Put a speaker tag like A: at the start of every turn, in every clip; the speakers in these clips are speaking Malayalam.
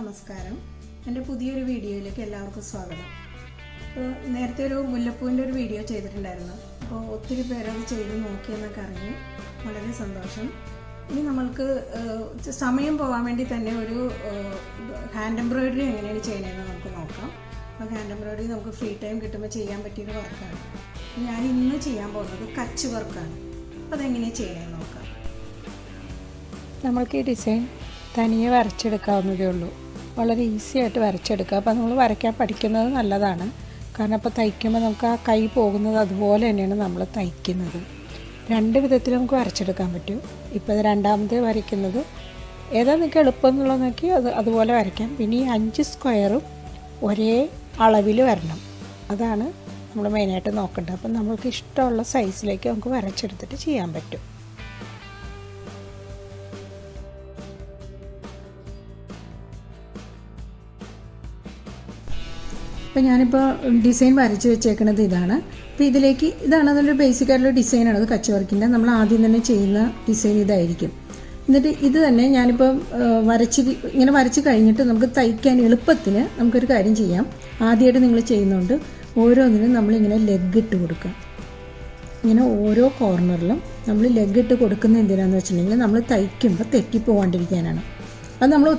A: നമസ്കാരം. എൻ്റെ പുതിയൊരു വീഡിയോയിലേക്ക് എല്ലാവർക്കും സ്വാഗതം. അപ്പോൾ നേരത്തെ ഒരു മുല്ലപ്പൂവിൻ്റെ ഒരു വീഡിയോ ചെയ്തിട്ടുണ്ടായിരുന്നു. അപ്പോൾ ഒത്തിരി പേരത് ചെയ്ത് നോക്കിയെന്നൊക്കെ അറിഞ്ഞ് വളരെ സന്തോഷം. ഇനി നമ്മൾക്ക് സമയം പോകാൻ വേണ്ടി തന്നെ ഒരു ഹാൻഡ് എംബ്രോയിഡറി എങ്ങനെയാണ് ചെയ്യണമെന്ന് നമുക്ക് നോക്കാം. അപ്പോൾ ഹാൻഡ് എംബ്രോയിഡറി നമുക്ക് ഫ്രീ ടൈം കിട്ടുമ്പോൾ ചെയ്യാൻ പറ്റിയൊരു വർക്കാണ്. ഞാൻ ഇന്ന് ചെയ്യാൻ പോകുന്നത് കച്ച് വർക്കാണ്. അപ്പോൾ അതെങ്ങനെയാണ് ചെയ്യണമെന്ന് നോക്കാം.
B: നമ്മൾക്ക് ഈ ഡിസൈൻ തനിയെ വരച്ചെടുക്കാവുന്നതേ ഉള്ളൂ. വളരെ ഈസി ആയിട്ട് വരച്ചെടുക്കുക. അപ്പോൾ നമ്മൾ വരയ്ക്കാൻ പഠിക്കുന്നത് നല്ലതാണ്. കാരണം അപ്പോൾ തയ്ക്കുമ്പോൾ നമുക്ക് ആ കൈ പോകുന്നത് അതുപോലെ തന്നെയാണ് നമ്മൾ തയ്ക്കുന്നത്. രണ്ട് വിധത്തിൽ നമുക്ക് വരച്ചെടുക്കാൻ പറ്റും. ഇപ്പോൾ ഇത് രണ്ടാമത് വരയ്ക്കുന്നത് ഏതാ നിങ്ങൾക്ക് എളുപ്പം എന്നുള്ളത് നോക്കി അതുപോലെ വരയ്ക്കാം. പിന്നെ ഈ 5 സ്ക്വയറും ഒരേ അളവിൽ വരണം. അതാണ് നമ്മൾ മെയിനായിട്ട് നോക്കേണ്ടത്. അപ്പം നമ്മൾക്ക് ഇഷ്ടമുള്ള സൈസിലേക്ക് നമുക്ക് വരച്ചെടുത്തിട്ട് ചെയ്യാൻ പറ്റും.
A: അപ്പോൾ ഞാനിപ്പോൾ ഡിസൈൻ വരച്ച് വെച്ചേക്കുന്നത് ഇതാണ്. അപ്പോൾ ഇതാണ് അതിൻ്റെ ബേസിക് ആയിട്ടുള്ള ഡിസൈനാണ്. അത് കച്ച് വർക്കിൻ്റെ നമ്മൾ ആദ്യം തന്നെ ചെയ്യുന്ന ഡിസൈൻ ഇതായിരിക്കും. എന്നിട്ട് ഇത് തന്നെ ഞാനിപ്പോൾ ഇങ്ങനെ വരച്ച് കഴിഞ്ഞിട്ട് നമുക്ക് തയ്ക്കാൻ എളുപ്പത്തിന് നമുക്കൊരു കാര്യം ചെയ്യാം. ആദ്യമായിട്ട് നിങ്ങൾ ചെയ്യുന്നതുകൊണ്ട് ഓരോന്നിനും നമ്മളിങ്ങനെ ലെഗ് ഇട്ട് കൊടുക്കുക. ഇങ്ങനെ ഓരോ കോർണറിലും നമ്മൾ ലെഗ് ഇട്ട് കൊടുക്കുന്ന എന്തിനാണെന്ന് വെച്ചിട്ടുണ്ടെങ്കിൽ നമ്മൾ തയ്ക്കുമ്പോൾ തെറ്റിപ്പോകാണ്ടിരിക്കാനാണ്. അത് നമ്മൾ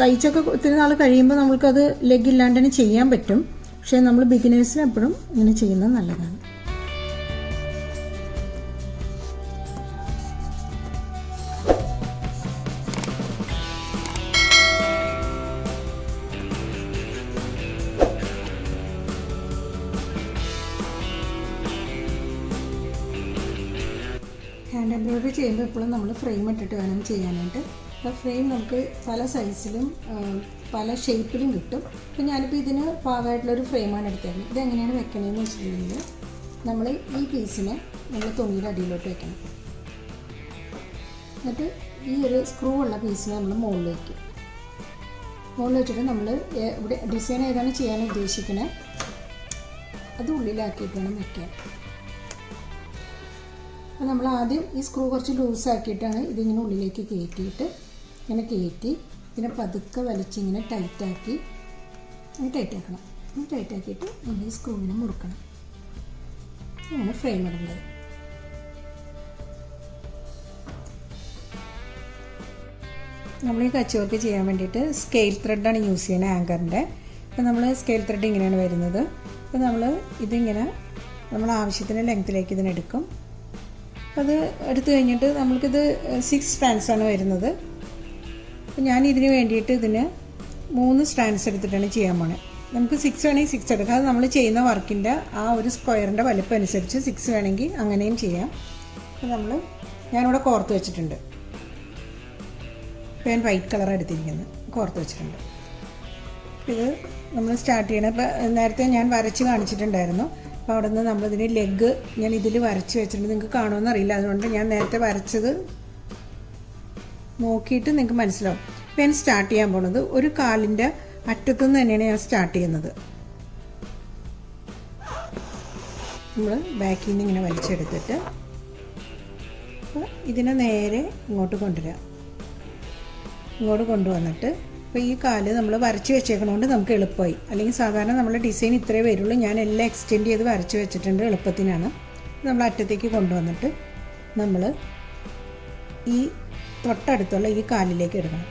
A: തയ്ച്ചൊക്കെ ഒത്തിരി നാൾ കഴിയുമ്പോൾ നമ്മൾക്കത് ലെഗ് ഇല്ലാണ്ട് തന്നെ ചെയ്യാൻ പറ്റും. പക്ഷേ നമ്മൾ ബിഗിനേഴ്സിന് എപ്പോഴും ഇങ്ങനെ ചെയ്യുന്നത് നല്ലതാണ്. ഹാൻഡ് എംബ്രോയിഡറി ചെയ്യുമ്പോൾ എപ്പോഴും നമ്മൾ ഫ്രെയിം ഇട്ടിട്ട് വേണം ചെയ്യാനായിട്ട്. അപ്പോൾ ഫ്രെയിം നമുക്ക് പല സൈസിലും പല ഷേപ്പിലും കിട്ടും. അപ്പോൾ ഞാനിപ്പോൾ ഇതിന് പാകമായിട്ടുള്ളൊരു ഫ്രെയിമാണ് എടുത്തത്. ഇതെങ്ങനെയാണ് വെക്കണമെന്ന് വെച്ചിട്ടുണ്ടെങ്കിൽ നമ്മൾ ഈ പീസിനെ നമ്മൾ തുണിയുടെ അടിയിലോട്ട് വെക്കണം. എന്നിട്ട് ഈ ഒരു സ്ക്രൂ ഉള്ള പീസിനെ നമ്മൾ മുകളിൽ വയ്ക്കും. മുകളിൽ വെച്ചിട്ട് നമ്മൾ ഇവിടെ ഡിസൈൻ ഏതാണ് ചെയ്യാൻ ഉദ്ദേശിക്കുന്നത് അത് ഉള്ളിലാക്കിയിട്ട് വേണം വയ്ക്കാൻ. അപ്പോൾ നമ്മൾ ആദ്യം ഈ സ്ക്രൂ കുറച്ച് ലൂസാക്കിയിട്ടാണ് ഇതിങ്ങനെ ഉള്ളിലേക്ക് കയറ്റിയിട്ട് ഇങ്ങനെ കയറ്റി പിന്നെ പതുക്കെ വലിച്ചിങ്ങനെ ടൈറ്റാക്കണം. ടൈറ്റാക്കിയിട്ട് നമ്മൾ ഈ സ്ക്രൂവിനെ മുറുക്കണം. ഇങ്ങനെ ഫ്രെയിം ഇടുന്നത്. നമ്മൾ ഈ കച്ച് വർക്ക് ചെയ്യാൻ വേണ്ടിയിട്ട് സ്കെയിൽ ത്രെഡാണ് യൂസ് ചെയ്യുന്നത്, ആങ്കറിൻ്റെ. അപ്പോൾ നമ്മൾ സ്കെയിൽ ത്രെഡ് ഇങ്ങനെയാണ് വരുന്നത്. അപ്പോൾ നമ്മൾ ഇതിങ്ങനെ നമ്മൾ ആവശ്യത്തിന് ലെങ്ത്തിലേക്ക് ഇതിനെടുക്കും. അപ്പോൾ അത് എടുത്തു കഴിഞ്ഞിട്ട് നമ്മൾക്കിത് 6 സ്ട്രാൻഡ്സാണ് വരുന്നത്. അപ്പോൾ ഞാൻ ഇതിന് വേണ്ടിയിട്ട് ഇതിന് 3 സ്ട്രാൻഡ്സ് എടുത്തിട്ടാണ് ചെയ്യാൻ പോണത്. നമുക്ക് 6 വേണമെങ്കിൽ 6 എടുക്കാം. അത് നമ്മൾ ചെയ്യുന്ന വർക്കിൻ്റെ ആ ഒരു സ്ക്വയറിൻ്റെ വലിപ്പം അനുസരിച്ച് 6 വേണമെങ്കിൽ അങ്ങനെയും ചെയ്യാം. അപ്പോൾ ഞാനിവിടെ കോർത്ത് വെച്ചിട്ടുണ്ട്. ഇപ്പോൾ ഞാൻ വൈറ്റ് കളർ എടുത്തിരിക്കുന്നത് കോർത്ത് വെച്ചിട്ടുണ്ട്. ഇത് നമ്മൾ സ്റ്റാർട്ട് ചെയ്യണം. ഇപ്പോൾ നേരത്തെ ഞാൻ വരച്ച് കാണിച്ചിട്ടുണ്ടായിരുന്നു. അപ്പോൾ അവിടെ നിന്ന് നമ്മളിതിന് ലെഗ് ഞാൻ ഇതിൽ വരച്ച് വെച്ചിട്ടുണ്ട്. നിങ്ങൾക്ക് കാണുമെന്ന് അറിയില്ല, അതുകൊണ്ട് ഞാൻ നേരത്തെ വരച്ചത് നോക്കിയിട്ട് നിങ്ങൾക്ക് മനസ്സിലാവും. ഇപ്പോൾ ഞാൻ സ്റ്റാർട്ട് ചെയ്യാൻ പോകുന്നത് ഒരു കാലിൻ്റെ അറ്റത്തു നിന്ന് തന്നെയാണ് ഞാൻ സ്റ്റാർട്ട് ചെയ്യുന്നത്. നമ്മൾ ബാക്കിൽ നിന്ന് ഇങ്ങനെ വലിച്ചെടുത്തിട്ട് അപ്പോൾ ഇതിനെ നേരെ ഇങ്ങോട്ട് കൊണ്ടുവന്നിട്ട് അപ്പോൾ ഈ കാല് നമ്മൾ വരച്ച് വെച്ചേക്കണോണ്ട് നമുക്ക് എളുപ്പമായി. അല്ലെങ്കിൽ സാധാരണ നമ്മൾ ഡിസൈൻ ഇത്രയേ വരുള്ളൂ. ഞാൻ എല്ലാം എക്സ്റ്റെൻഡ് ചെയ്ത് വരച്ച് വെച്ചിട്ടുണ്ട് എളുപ്പത്തിനാണ്. നമ്മൾ അറ്റത്തേക്ക് കൊണ്ടുവന്നിട്ട് നമ്മൾ ഈ തൊട്ടടുത്തുള്ള ഈ കാലിലേക്ക് എടുക്കണം.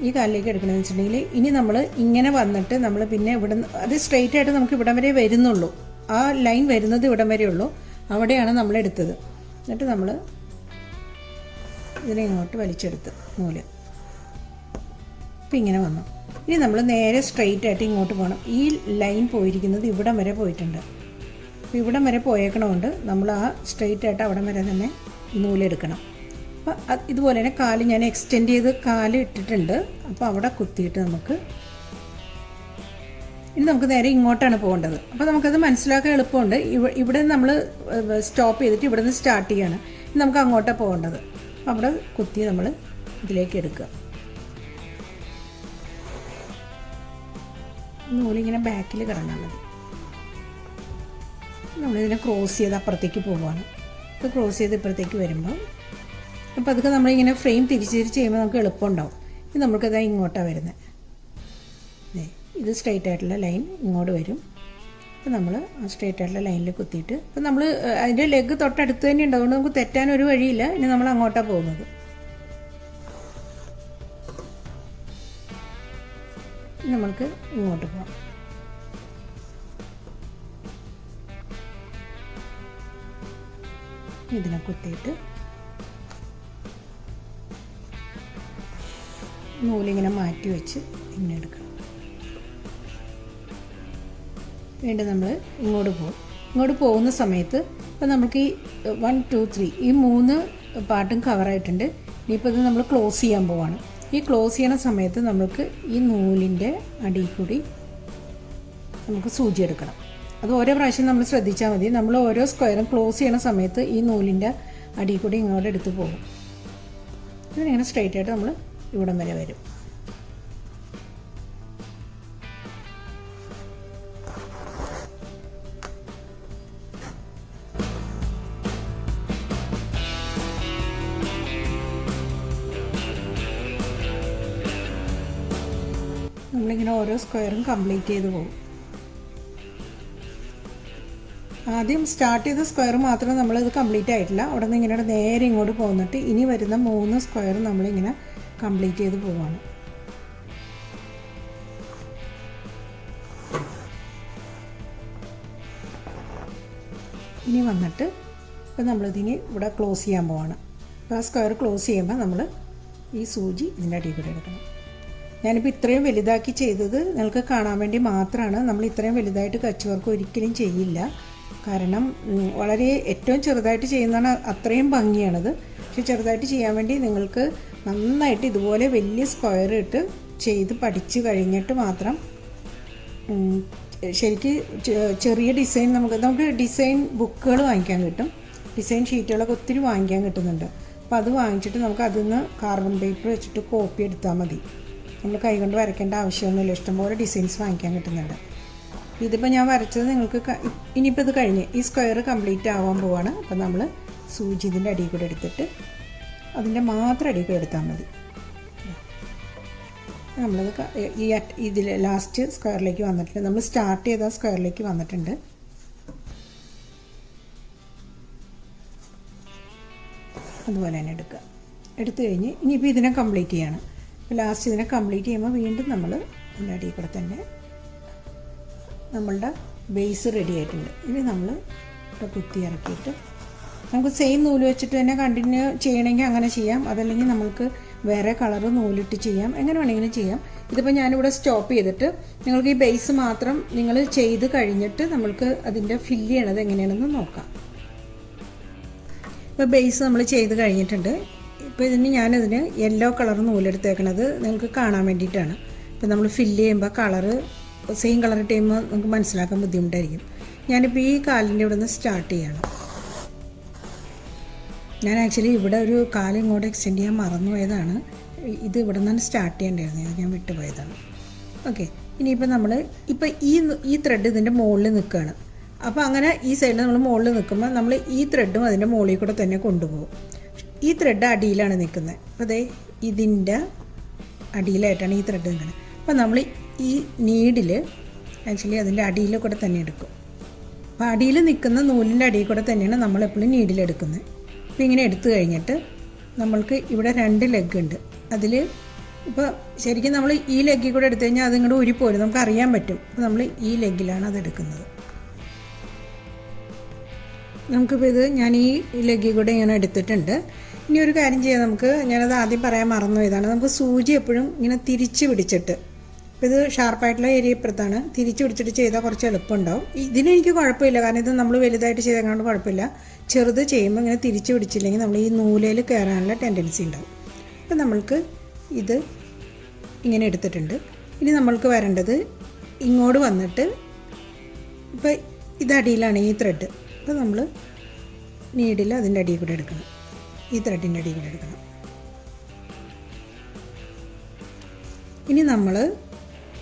A: ഈ കാലിലേക്ക് എടുക്കണമെന്ന് വെച്ചിട്ടുണ്ടെങ്കിൽ ഇനി നമ്മൾ ഇങ്ങനെ വന്നിട്ട് നമ്മൾ പിന്നെ ഇവിടെ അത് സ്ട്രെയിറ്റ് ആയിട്ട് നമുക്ക് ഇവിടം വരെ വരുന്നുള്ളൂ. ആ ലൈൻ വരുന്നത് ഇവിടം വരെ ഉള്ളൂ. അവിടെയാണ് നമ്മൾ എടുത്തത്. എന്നിട്ട് നമ്മൾ ഇതിനെ ഇങ്ങോട്ട് വലിച്ചെടുത്ത് നൂല്. അപ്പോൾ ഇങ്ങനെ വന്നു. ഇനി നമ്മൾ നേരെ സ്ട്രെയിറ്റ് ആയിട്ട് ഇങ്ങോട്ട് പോകണം. ഈ ലൈൻ പോയിരിക്കുന്നത് ഇവിടം വരെ പോയിട്ടുണ്ട്. അപ്പോൾ ഇവിടം വരെ പോയേക്കണമുണ്ട് നമ്മൾ ആ സ്ട്രെയിറ്റ് ആയിട്ട് അവിടം വരെ തന്നെ നൂലെടുക്കണം. അപ്പോൾ ഇതുപോലെ തന്നെ കാല് ഞാൻ എക്സ്റ്റെൻഡ് ചെയ്ത് കാല് ഇട്ടിട്ടുണ്ട്. അപ്പോൾ അവിടെ കുത്തിയിട്ട് ഇനി നമുക്ക് നേരെ ഇങ്ങോട്ടാണ് പോകേണ്ടത്. അപ്പോൾ നമുക്കത് മനസ്സിലാക്കാൻ എളുപ്പമുണ്ട്. ഇവിടെ നമ്മൾ സ്റ്റോപ്പ് ചെയ്തിട്ട് ഇവിടെ നിന്ന് സ്റ്റാർട്ട് ചെയ്യാണ്. നമുക്ക് അങ്ങോട്ടാണ് പോകേണ്ടത്. അപ്പോൾ അവിടെ കുത്തി നമ്മൾ ഇതിലേക്ക് എടുക്കുക. നൂലിങ്ങനെ ബാക്കിൽ കിടന്നാൽ മതി. നമ്മളിതിനെ ക്രോസ് ചെയ്ത് അപ്പുറത്തേക്ക് പോവുകയാണ്. ഇത് ക്രോസ് ചെയ്ത് ഇപ്പുറത്തേക്ക് വരുമ്പോൾ അപ്പോൾ അതൊക്കെ നമ്മളിങ്ങനെ ഫ്രെയിം തിരിച്ച് ചെയ്യുമ്പോൾ നമുക്ക് എളുപ്പമുണ്ടാവും. ഇത് നമുക്കത് ഇങ്ങോട്ടാണ് വരുന്നത്. ഇത് സ്ട്രെയിറ്റ് ആയിട്ടുള്ള ലൈൻ ഇങ്ങോട്ട് വരും. അപ്പോൾ നമ്മൾ ആ സ്ട്രെയിറ്റ് ആയിട്ടുള്ള ലൈനിൽ കുത്തിയിട്ട് അപ്പോൾ നമ്മൾ അതിൻ്റെ ലെഗ് തൊട്ടടുത്ത് തന്നെ ഉണ്ടാവുകൊണ്ട് നമുക്ക് തെറ്റാനൊരു വഴിയില്ല. ഇനി നമ്മൾ അങ്ങോട്ടാണ് പോകുന്നത്. നമ്മൾക്ക് ഇങ്ങോട്ട് പോകാം. ഇതിനെ കുത്തിയിട്ട് നൂലിങ്ങനെ മാറ്റി വെച്ച് ഇങ്ങനെ എടുക്കണം. വീണ്ടും നമ്മൾ ഇങ്ങോട്ട് പോകും. ഇങ്ങോട്ട് പോകുന്ന സമയത്ത് ഇപ്പോൾ നമുക്ക് ഈ 1 2 3 ഈ 3 പാർട്ടും കവറായിട്ടുണ്ട്. ഇനിയിപ്പോൾ ഇത് നമ്മൾ ക്ലോസ് ചെയ്യാൻ പോവാണ്. ഈ ക്ലോസ് ചെയ്യണ സമയത്ത് നമുക്ക് ഈ നൂലിൻ്റെ അടിയിൽ കൂടി നമുക്ക് സൂചി എടുക്കണം. അത് ഓരോ പ്രാവശ്യം നമ്മൾ ശ്രദ്ധിച്ചാൽ മതി. നമ്മൾ ഓരോ സ്ക്വയറും ക്ലോസ് ചെയ്യണ സമയത്ത് ഈ നൂലിൻ്റെ അടിയിൽ കൂടി ഇങ്ങോട്ട് എടുത്ത് പോകും. ഇതിനിങ്ങനെ സ്ട്രെയിറ്റ് ആയിട്ട് നമ്മൾ ഇവിടം വരെ വരും. നമ്മളിങ്ങനെ ഓരോ സ്ക്വയറും കംപ്ലീറ്റ് ചെയ്ത് പോകും. ആദ്യം സ്റ്റാർട്ട് ചെയ്ത സ്ക്വയർ മാത്രം നമ്മളിത് കംപ്ലീറ്റ് ആയിട്ടില്ല. അവിടെ നിന്ന് ഇങ്ങനെ നേരെ ഇങ്ങോട്ട് പോന്നിട്ട് ഇനി വരുന്ന 3 സ്ക്വയർ നമ്മളിങ്ങനെ കംപ്ലീറ്റ് ചെയ്ത് പോവാണ്. ഇനി വന്നിട്ട് ഇപ്പോൾ നമ്മളിതിന് ഇവിടെ ക്ലോസ് ചെയ്യാൻ പോവാണ്. അപ്പോൾ ആ സ്ക്വയർ ക്ലോസ് ചെയ്യുമ്പോൾ നമ്മൾ ഈ സൂചി ഇതിൻ്റെ അടിയിൽ കൂടെ എടുക്കണം. ഞാനിപ്പോൾ ഇത്രയും വലുതാക്കി ചെയ്തത് നിങ്ങൾക്ക് കാണാൻ വേണ്ടി മാത്രമാണ്. നമ്മൾ ഇത്രയും വലുതായിട്ട് കച്ച് വർക്ക് ഒരിക്കലും ചെയ്യില്ല. കാരണം വളരെ ഏറ്റവും ചെറുതായിട്ട് ചെയ്യുന്നതാണ് അത്രയും ഭംഗിയാണത്. പക്ഷെ ചെറുതായിട്ട് ചെയ്യാൻ വേണ്ടി നിങ്ങൾക്ക് നന്നായിട്ട് ഇതുപോലെ വലിയ സ്ക്വയർ ഇട്ട് ചെയ്ത് പഠിച്ച് കഴിഞ്ഞിട്ട് മാത്രം ശരിക്ക് ചെറിയ ഡിസൈൻ നമുക്ക് ഡിസൈൻ ബുക്കുകൾ വാങ്ങിക്കാൻ കിട്ടും. ഡിസൈൻ ഷീറ്റുകളൊക്കെ ഒത്തിരി വാങ്ങിക്കാൻ കിട്ടുന്നുണ്ട്. അപ്പോൾ അത് വാങ്ങിച്ചിട്ട് നമുക്ക് അതിൽ നിന്ന് കാർബൺ പേപ്പർ വെച്ചിട്ട് കോപ്പി എടുത്താൽ മതി. നമ്മൾ കൈകൊണ്ട് വരയ്ക്കേണ്ട ആവശ്യമൊന്നുമില്ല. ഇഷ്ടംപോലെ ഡിസൈൻസ് വാങ്ങിക്കാൻ കിട്ടുന്നുണ്ട്. ഇതിപ്പോൾ ഞാൻ വരച്ചത് നിങ്ങൾക്ക് ഇനിയിപ്പോൾ ഇത് കഴിഞ്ഞ് ഈ സ്ക്വയർ കംപ്ലീറ്റ് ആവാൻ പോവാണ്. അപ്പോൾ നമ്മൾ സൂചി ഇതിൻ്റെ അടിയിൽ കൂടെ എടുത്തിട്ട് അതിൻ്റെ മാത്രം അടിയിൽ കൂടെ എടുത്താൽ മതി. നമ്മളത് ഇതിൽ ലാസ്റ്റ് സ്ക്വയറിലേക്ക് വന്നിട്ടുണ്ട്. നമ്മൾ സ്റ്റാർട്ട് ചെയ്ത സ്ക്വയറിലേക്ക് വന്നിട്ടുണ്ട്. അതുപോലെ തന്നെ എടുക്കുക. എടുത്തു കഴിഞ്ഞ് ഇനിയിപ്പോൾ ഇതിനെ കംപ്ലീറ്റ് ചെയ്യണം. അപ്പോൾ ലാസ്റ്റ് ഇതിനെ കംപ്ലീറ്റ് ചെയ്യുമ്പോൾ വീണ്ടും നമ്മൾ ഇതിൻ്റെ അടിയിൽ കൂടെ തന്നെ നമ്മളുടെ ബേസ് റെഡി ആയിട്ടുണ്ട്. ഇനി നമ്മൾ ഇവിടെ കുത്തി ഇറക്കിയിട്ട് നമുക്ക് സെയിം നൂല് വെച്ചിട്ട് തന്നെ കണ്ടിന്യൂ ചെയ്യണമെങ്കിൽ അങ്ങനെ ചെയ്യാം. അതല്ലെങ്കിൽ നമുക്ക് വേറെ കളർ നൂലിട്ട് ചെയ്യാം. എങ്ങനെ വേണമെങ്കിലും ചെയ്യാം. ഇതിപ്പോൾ ഞാനിവിടെ സ്റ്റോപ്പ് ചെയ്തിട്ട് നിങ്ങൾക്ക് ഈ ബേസ് മാത്രം നിങ്ങൾ ചെയ്ത് കഴിഞ്ഞിട്ട് നമ്മൾക്ക് അതിൻ്റെ ഫില്ല് ചെയ്യണത് എങ്ങനെയാണെന്ന് നോക്കാം. ഇപ്പോൾ ബേസ് നമ്മൾ ചെയ്ത് കഴിഞ്ഞിട്ടുണ്ട്. ഇപ്പോൾ ഞാനതിന് യെല്ലോ കളർ നൂലെടുത്തേക്കണത് നിങ്ങൾക്ക് കാണാൻ വേണ്ടിയിട്ടാണ്. ഇപ്പോൾ നമ്മൾ ഫില്ല് ചെയ്യുമ്പോൾ കളറ് സെയിം കളർ ഇട്ട് ചെയ്യുമ്പോൾ നമുക്ക് മനസ്സിലാക്കാൻ ബുദ്ധിമുട്ടായിരിക്കും. ഞാനിപ്പോൾ ഈ കാലിൻ്റെ ഇവിടെ നിന്ന് സ്റ്റാർട്ട് ചെയ്യണം. ഞാൻ ആക്ച്വലി ഇവിടെ ഒരു കാല് ഇങ്ങോട്ട് എക്സ്റ്റെൻഡ് ചെയ്യാൻ മറന്നുപോയതാണ്. ഇത് ഇവിടെ നിന്നാണ് സ്റ്റാർട്ട് ചെയ്യേണ്ടായിരുന്നത്. ഞാൻ വിട്ടുപോയതാണ്. ഓക്കെ, ഇനിയിപ്പോൾ നമ്മൾ ഈ ത്രെഡ് ഇതിൻ്റെ മുകളിൽ നിൽക്കുകയാണ്. അപ്പോൾ അങ്ങനെ ഈ സൈഡിൽ നമ്മൾ മുകളിൽ നിൽക്കുമ്പോൾ നമ്മൾ ഈ ത്രെഡും അതിൻ്റെ മുകളിൽ കൂടെ തന്നെ കൊണ്ടുപോകും. ഈ ത്രെഡ് അടിയിലാണ് നിൽക്കുന്നത്. അപ്പോൾ അതേ ഇതിൻ്റെ അടിയിലായിട്ടാണ് ഈ ത്രെഡ് നിൽക്കുന്നത്. അപ്പോൾ നമ്മൾ ഈ നീഡിൽ ആക്ച്വലി അതിൻ്റെ അടിയിൽ കൂടെ തന്നെ എടുക്കും. അപ്പോൾ അടിയിൽ നിൽക്കുന്ന നൂലിൻ്റെ അടിയിൽ കൂടെ തന്നെയാണ് നമ്മളെപ്പോഴും നീഡിലെടുക്കുന്നത്. അപ്പോൾ ഇങ്ങനെ എടുത്തു കഴിഞ്ഞിട്ട് നമ്മൾക്ക് ഇവിടെ 2 ലെഗ് ഉണ്ട്. അതിൽ ഇപ്പോൾ ശരിക്കും നമ്മൾ ഈ ലെഗിൽ കൂടെ എടുത്തു കഴിഞ്ഞാൽ അതിങ്ങോട്ട് ഊരിപ്പോരും, നമുക്ക് അറിയാൻ പറ്റും. അപ്പോൾ നമ്മൾ ഈ ലെഗിലാണ് അതെടുക്കുന്നത്. നമുക്കിപ്പോൾ ഇത് ഞാൻ ഈ ലെഗിൽ കൂടെ ഇങ്ങനെ എടുത്തിട്ടുണ്ട്. ഇനി ഒരു കാര്യം ചെയ്യാം. ഞാനത് ആദ്യം പറയാൻ മറന്നുപോയതാണ്. നമുക്ക് സൂചി എപ്പോഴും ഇങ്ങനെ തിരിച്ച് പിടിച്ചിട്ട്, ഇപ്പോൾ ഇത് ഷാർപ്പായിട്ടുള്ള ഏരിയ ഇപ്പുറത്താണ്, തിരിച്ച് പിടിച്ചിട്ട് ചെയ്താൽ കുറച്ച് എളുപ്പമുണ്ടാവും. ഇതിനെനിക്ക് കുഴപ്പമില്ല, കാരണം ഇത് നമ്മൾ വലുതായിട്ട് ചെയ്തേക്കാണ്ട് കുഴപ്പമില്ല. ചെറുത് ചെയ്യുമ്പോൾ ഇങ്ങനെ തിരിച്ച് പിടിച്ചില്ലെങ്കിൽ നമ്മൾ ഈ നൂലയിൽ കയറാനുള്ള ടെൻഡൻസി ഉണ്ടാവും. അപ്പോൾ നമ്മൾക്ക് ഇത് ഇങ്ങനെ എടുത്തിട്ടുണ്ട്. ഇനി നമ്മൾക്ക് വരേണ്ടത് ഇങ്ങോട്ട് വന്നിട്ട്, ഇപ്പോൾ ഇത് അടിയിലാണ് ഈ ത്രെഡ്. അപ്പോൾ നമ്മൾ നീഡിൽ അതിൻ്റെ അടിയിൽ കൂടെ എടുക്കണം, ഈ ത്രെഡിൻ്റെ അടിയിൽ കൂടെ എടുക്കണം. ഇനി നമ്മൾ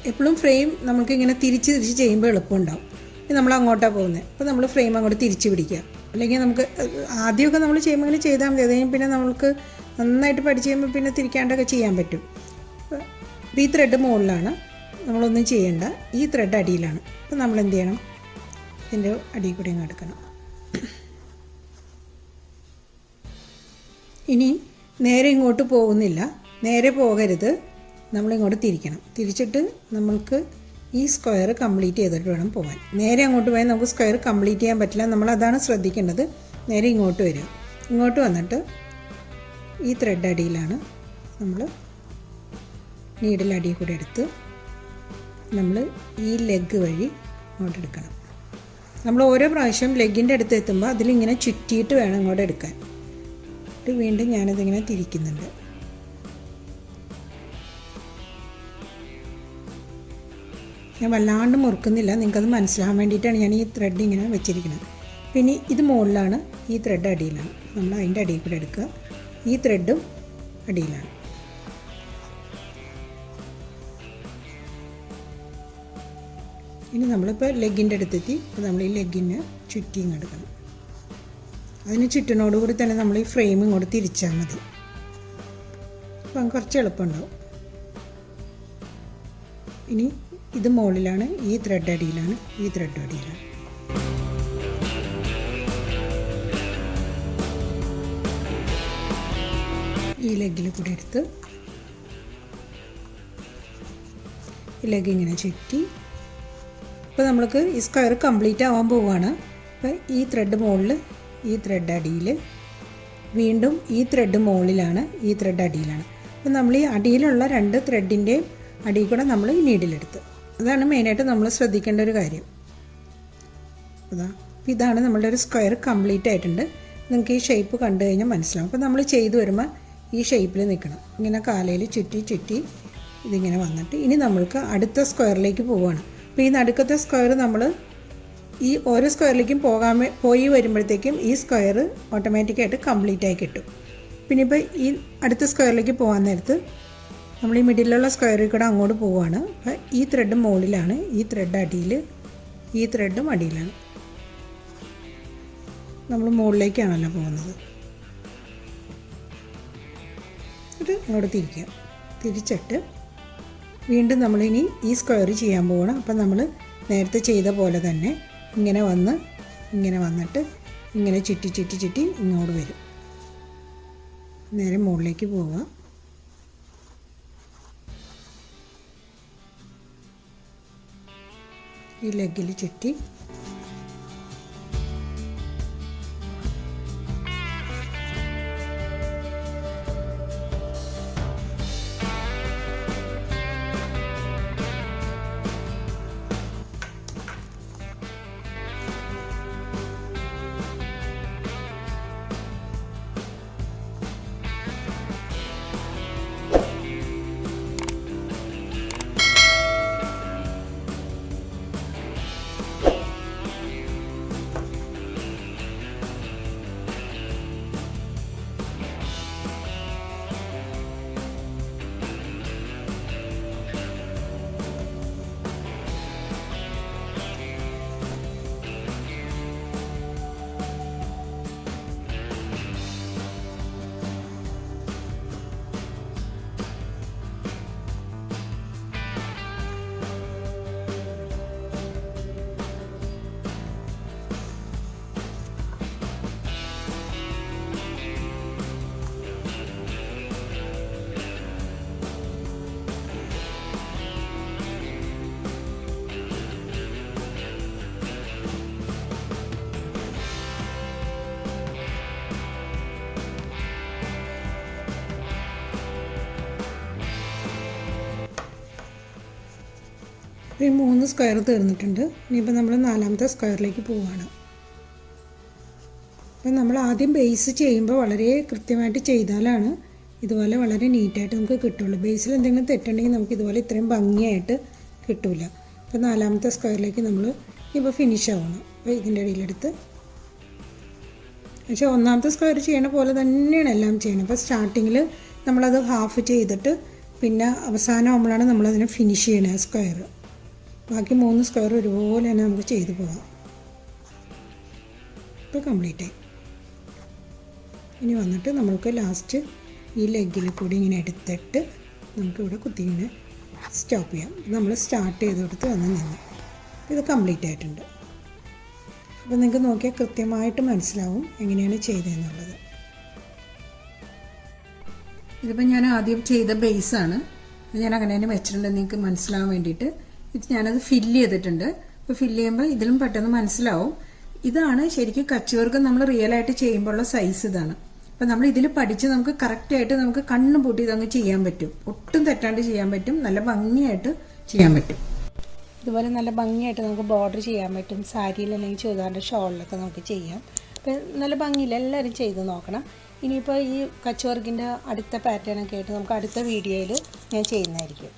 A: എപ്പോഴും ഫ്രെയിം നമുക്കിങ്ങനെ തിരിച്ച് ചെയ്യുമ്പോൾ എളുപ്പമുണ്ടാവും. ഇനി നമ്മൾ അങ്ങോട്ടാണ് പോകുന്നത്. അപ്പോൾ നമ്മൾ ഫ്രെയിം അങ്ങോട്ട് തിരിച്ച് പിടിക്കുക. അല്ലെങ്കിൽ നമുക്ക് ആദ്യമൊക്കെ നമ്മൾ ചെയ്യുമ്പോൾ ഇങ്ങനെ ചെയ്താൽ മതി. അതുകഴിഞ്ഞ് പിന്നെ നമ്മൾക്ക് നന്നായിട്ട് പഠിച്ച് കഴിയുമ്പോൾ പിന്നെ തിരിക്കാണ്ടൊക്കെ ചെയ്യാൻ പറ്റും. അപ്പോൾ ഈ ത്രെഡ് മുകളിലാണ്, നമ്മളൊന്നും ചെയ്യണ്ട, ഈ ത്രെഡ് അടിയിലാണ്. അപ്പോൾ നമ്മൾ എന്ത് ചെയ്യണം, ഇതിൻ്റെ അടിയിൽ കൂടി അങ്ങ് എടുക്കണം. ഇനി നേരെ ഇങ്ങോട്ട് പോകുന്നില്ല, നേരെ പോകരുത്, നമ്മളിങ്ങോട്ട് തിരിക്കണം. തിരിച്ചിട്ട് നമ്മൾക്ക് ഈ സ്ക്വയർ കംപ്ലീറ്റ് ചെയ്തിട്ട് വേണം പോകാൻ. നേരെ അങ്ങോട്ട് പോയാൽ നമുക്ക് സ്ക്വയർ കംപ്ലീറ്റ് ചെയ്യാൻ പറ്റില്ല, നമ്മളതാണ് ശ്രദ്ധിക്കേണ്ടത്. നേരെ ഇങ്ങോട്ട് വരിക. ഇങ്ങോട്ട് വന്നിട്ട് ഈ ത്രെഡ് അടിയിലാണ് നമ്മൾ നീഡിൽ അടിയിൽ കൂടെ എടുത്ത് നമ്മൾ ഈ ലെഗ് വഴി ഇങ്ങോട്ട് എടുക്കണം. നമ്മൾ ഓരോ പ്രാവശ്യം ലെഗിൻ്റെ അടുത്ത് എത്തുമ്പോൾ അതിലിങ്ങനെ ചുറ്റിയിട്ട് വേണം ഇങ്ങോട്ട് എടുക്കാൻ. വീണ്ടും ഞാനതിങ്ങനെ തിരിക്കുന്നുണ്ട്. ഞാൻ വല്ലാണ്ട് മുറുക്കുന്നില്ല, നിങ്ങൾക്കത് മനസ്സിലാകാൻ വേണ്ടിയിട്ടാണ് ഞാൻ ഈ ത്രെഡ് ഇങ്ങനെ വെച്ചിരിക്കുന്നത്. പിന്നെ ഇത് മുകളിലാണ്, ഈ ത്രെഡ് അടിയിലാണ്. നമ്മൾ അതിൻ്റെ അടിയിൽ കൂടെ എടുക്കുക, ഈ ത്രെഡും അടിയിലാണ്. ഇനി നമ്മളിപ്പോൾ ലെഗിൻ്റെ അടുത്തെത്തി. അപ്പോൾ നമ്മൾ ഈ ലെഗിന് ചുറ്റി ഇങ്ങ് എടുക്കണം. അതിന് ചുറ്റിനോടുകൂടി തന്നെ നമ്മൾ ഈ ഫ്രെയിം ഇങ്ങോട്ട് തിരിച്ചാൽ മതി. അപ്പം കുറച്ച് എളുപ്പമുണ്ടാവും. ഇനി ഇത് മുകളിലാണ്, ഈ ത്രെഡ് അടിയിലാണ്, ഈ ത്രെഡ് അടിയിലാണ്. ഈ ലെഗിൽ കൂടെ എടുത്ത് ഈ ലെഗ് ഇങ്ങനെ ചുറ്റി. ഇപ്പോൾ നമ്മൾക്ക് ഈ സ്ക്വയർ കംപ്ലീറ്റ് ആവാൻ പോവുകയാണ്. അപ്പോൾ ഈ ത്രെഡ് മുകളിൽ, ഈ ത്രെഡ് അടിയിൽ, വീണ്ടും ഈ ത്രെഡ് മുകളിലാണ്, ഈ ത്രെഡ് അടിയിലാണ്. അപ്പോൾ നമ്മൾ ഈ അടിയിലുള്ള 2 ത്രെഡിൻ്റെയും അടിയിൽ കൂടെ നമ്മൾ ഈ നീഡിലെടുത്ത്, അതാണ് മെയിനായിട്ട് നമ്മൾ ശ്രദ്ധിക്കേണ്ട ഒരു കാര്യം. അപ്പോൾ ഇതാണ് നമ്മളുടെ ഒരു സ്ക്വയർ കംപ്ലീറ്റ് ആയിട്ടുണ്ട്. നിങ്ങൾക്ക് ഈ ഷേപ്പ് കണ്ടു കഴിഞ്ഞാൽ മനസ്സിലാവും. അപ്പോൾ നമ്മൾ ചെയ്തു വരുമ്പോൾ ഈ ഷേപ്പിൽ നിൽക്കണം. ഇങ്ങനെ കാലയിൽ ചുറ്റി ചുറ്റി ഇതിങ്ങനെ വന്നിട്ട് ഇനി നമ്മൾക്ക് അടുത്ത സ്ക്വയറിലേക്ക് പോവുകയാണ്. അപ്പോൾ ഈ നടുക്കത്തെ സ്ക്വയർ നമ്മൾ ഈ ഓരോ സ്ക്വയറിലേക്കും പോയി വരുമ്പോഴത്തേക്കും ഈ സ്ക്വയർ ഓട്ടോമാറ്റിക്കായിട്ട് കംപ്ലീറ്റ് ആയി കിട്ടും. പിന്നെ ഇപ്പോൾ ഈ അടുത്ത സ്ക്വയറിലേക്ക് പോകാൻ നേരത്ത് നമ്മൾ ഈ മിഡിലുള്ള സ്ക്വയറിൽ കൂടെ അങ്ങോട്ട് പോവുകയാണ്. അപ്പോൾ ഈ ത്രെഡ് മുകളിലാണ്, ഈ ത്രെഡ് അടിയിൽ, ഈ ത്രെഡും അടിയിലാണ്. നമ്മൾ മുകളിലേക്കാണല്ലോ പോകുന്നത്. ഇത് അങ്ങോട്ട് തിരിക്കുക. തിരിച്ചിട്ട് വീണ്ടും നമ്മളിനി ഈ സ്ക്വയർ ചെയ്യാൻ പോകണം. അപ്പം നമ്മൾ നേരത്തെ ചെയ്ത പോലെ തന്നെ ഇങ്ങനെ വന്നിട്ട് ഇങ്ങനെ ചുറ്റി ചുറ്റി ചുറ്റി ഇങ്ങോട്ട് വരും. നേരെ മുകളിലേക്ക് പോവുക. ഈ ലെഗിൽ ചുറ്റി ഈ 3 സ്ക്വയർ തീർന്നിട്ടുണ്ട്. ഇനിയിപ്പോൾ നമ്മൾ 4ാമത്തെ സ്ക്വയറിലേക്ക് പോവുകയാണ്. അപ്പം നമ്മൾ ആദ്യം ബേസ് ചെയ്യുമ്പോൾ വളരെ കൃത്യമായിട്ട് ചെയ്താലാണ് ഇതുപോലെ വളരെ നീറ്റായിട്ട് നമുക്ക് കിട്ടുള്ളൂ. ബേസിൽ എന്തെങ്കിലും തെറ്റുണ്ടെങ്കിൽ നമുക്ക് ഇതുപോലെ ഇത്രയും ഭംഗിയായിട്ട് കിട്ടില്ല. അപ്പോൾ 4ാമത്തെ സ്ക്വയറിലേക്ക് നമ്മൾ ഇപ്പോൾ ഫിനിഷ് ആവണം. അപ്പോൾ ഇതിൻ്റെ ഇടയിലെടുത്ത് പക്ഷേ 1ാമത്തെ സ്ക്വയർ ചെയ്യണ പോലെ തന്നെയാണ് എല്ലാം ചെയ്യണം. അപ്പോൾ സ്റ്റാർട്ടിങ്ങിൽ നമ്മളത് ഹാഫ് ചെയ്തിട്ട് പിന്നെ അവസാനം ആകുമ്പോഴാണ് നമ്മളതിനെ ഫിനിഷ് ചെയ്യണത് സ്ക്വയർ. ബാക്കി 3 സ്ക്വയർ ഒരുപോലെ തന്നെ നമുക്ക് ചെയ്തു പോകാം. ഇപ്പോൾ കംപ്ലീറ്റ് ആയി. ഇനി വന്നിട്ട് നമുക്ക് ലാസ്റ്റ് ഈ ലെഗിൽ കൂടി ഇങ്ങനെ എടുത്തിട്ട് നമുക്കിവിടെ കുത്തി ഇങ്ങനെ സ്റ്റോപ്പ് ചെയ്യാം. നമ്മൾ സ്റ്റാർട്ട് ചെയ്ത് കൊടുത്ത് വന്ന് നിന്ന് ഇത് കംപ്ലീറ്റ് ആയിട്ടുണ്ട്. അപ്പോൾ നിങ്ങൾക്ക് നോക്കിയാൽ കൃത്യമായിട്ട് മനസ്സിലാവും എങ്ങനെയാണ് ചെയ്തതെന്നുള്ളത്. ഇതിപ്പോൾ ഞാൻ ആദ്യം ചെയ്ത ബേസാണ്. ഞാൻ അങ്ങനെ തന്നെ വെച്ചിട്ടുണ്ട് നിങ്ങൾക്ക് മനസ്സിലാവാൻ വേണ്ടിയിട്ട്. ഇത് ഞാനത് ഫില്ല് ചെയ്തിട്ടുണ്ട്. അപ്പോൾ ഫില്ല് ചെയ്യുമ്പോൾ ഇതിലും പെട്ടെന്ന് മനസ്സിലാവും. ഇതാണ് ശരിക്കും കച്ച് വർക്ക് നമ്മൾ റിയലായിട്ട് ചെയ്യുമ്പോഴുള്ള സൈസ് ഇതാണ്. അപ്പം നമ്മൾ ഇതിൽ പഠിച്ച് നമുക്ക് കറക്റ്റായിട്ട് നമുക്ക് കണ്ണ് പൂട്ടി ഇതങ്ങ് ചെയ്യാൻ പറ്റും. ഒട്ടും തെറ്റാണ്ട് ചെയ്യാൻ പറ്റും. നല്ല ഭംഗിയായിട്ട് ചെയ്യാൻ പറ്റും.
B: ഇതുപോലെ നല്ല ഭംഗിയായിട്ട് നമുക്ക് ബോർഡർ ചെയ്യാൻ പറ്റും. സാരിയിൽ അല്ലെങ്കിൽ ചുരിദാറിൻ്റെ ഷോളിലൊക്കെ നമുക്ക് ചെയ്യാം. അപ്പം നല്ല ഭംഗിയില്ല, എല്ലാവരും ചെയ്ത് നോക്കണം. ഇനിയിപ്പോൾ ഈ കച്ച് വർക്കിൻ്റെ അടുത്ത പാറ്റേണൊക്കെ ആയിട്ട് നമുക്ക് അടുത്ത വീഡിയോയിൽ ഞാൻ ചെയ്യുന്നതായിരിക്കും.